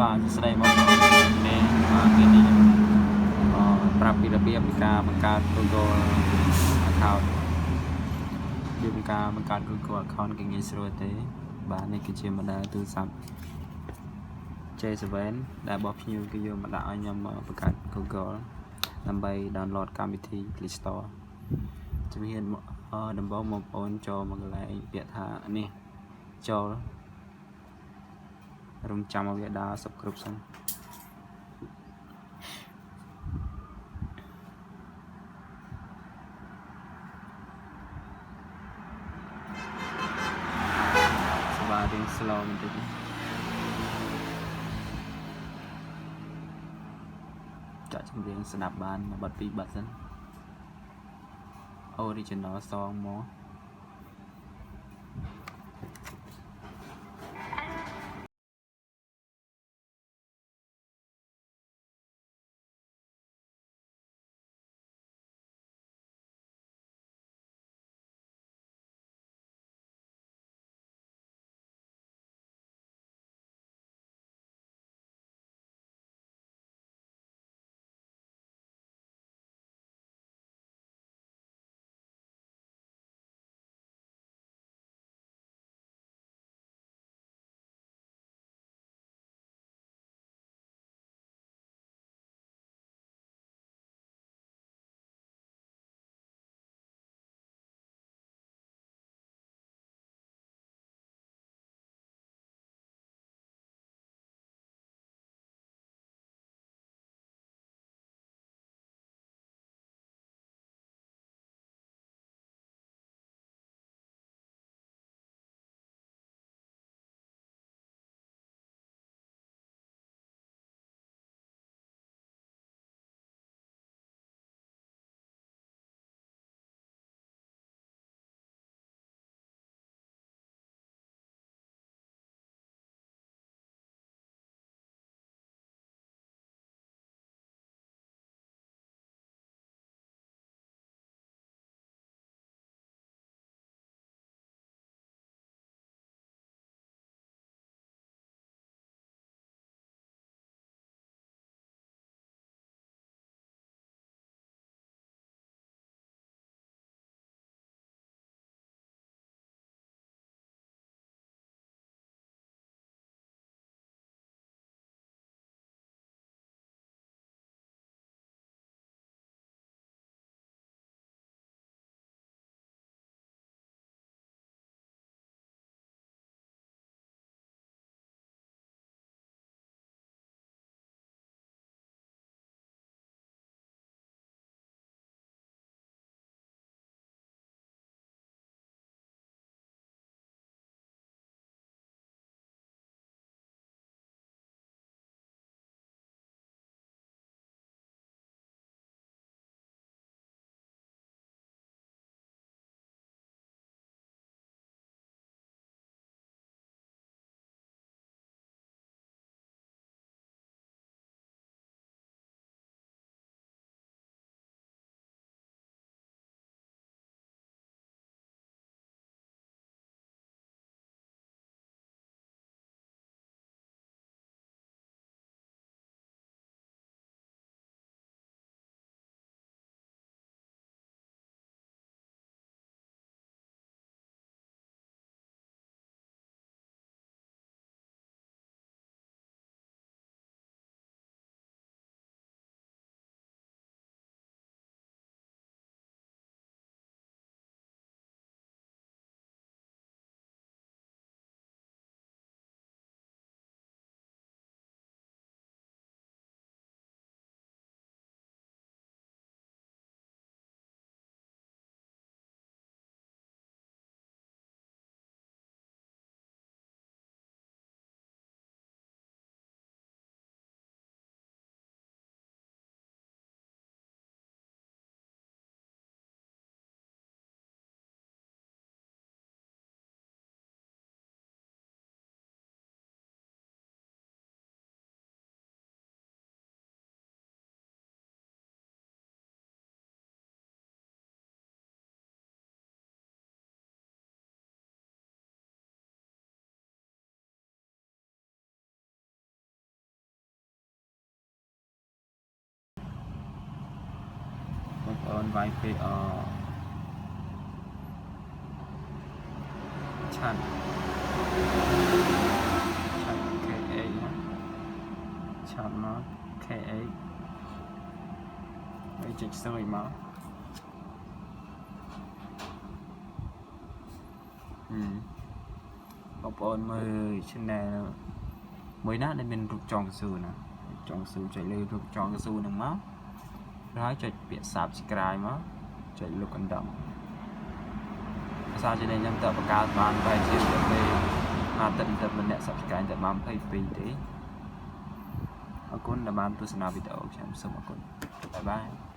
បាទសួស្តីបងប្អូនទាំងអស់គ្នាថ្ងៃនេះខ្ញុំប្រាប់ពីរបៀបនៃការបង្កើត Google account យើងមានការបង្កើត Google account គេងាយស្រួលទេបាទនេះគឺជា model ទូរស័ព្ទ J7 ដែលបងភ្ញៀវគេយកមកដាក់ឲ្យខ្ញុំបង្កើត Google ដើម្បី download កម្មវិធី Play Store ជំហានដំបូងបងប្អូនចូលមកកន្លែងពាក្យថានេះចូលរំចាំឲ្យវាដើរ subscribe សិនបាទរៀង slow បន្តិចចាក់ចម្រៀងស្ដាប់បាន1 បទ 2 បទសិន original song មក vai pe chan KA nhá chọn nó KA đây chỉnh sợi máu bọc ôn mời trên này mới nát nên mình rụt tròn sườn nè tròn sườn chạy lên rụt tròn cái sườn nằng máu nói chạy biển sạp subscribe máu chạy lục ấn động sao cho nên nhâm tập và cao toàn vài chiều về mà tận tập mình đã subscribe tập bám thấy vì thế ở cuốn là bám tôi sẽ nào video xem xong ở cuốn bye bye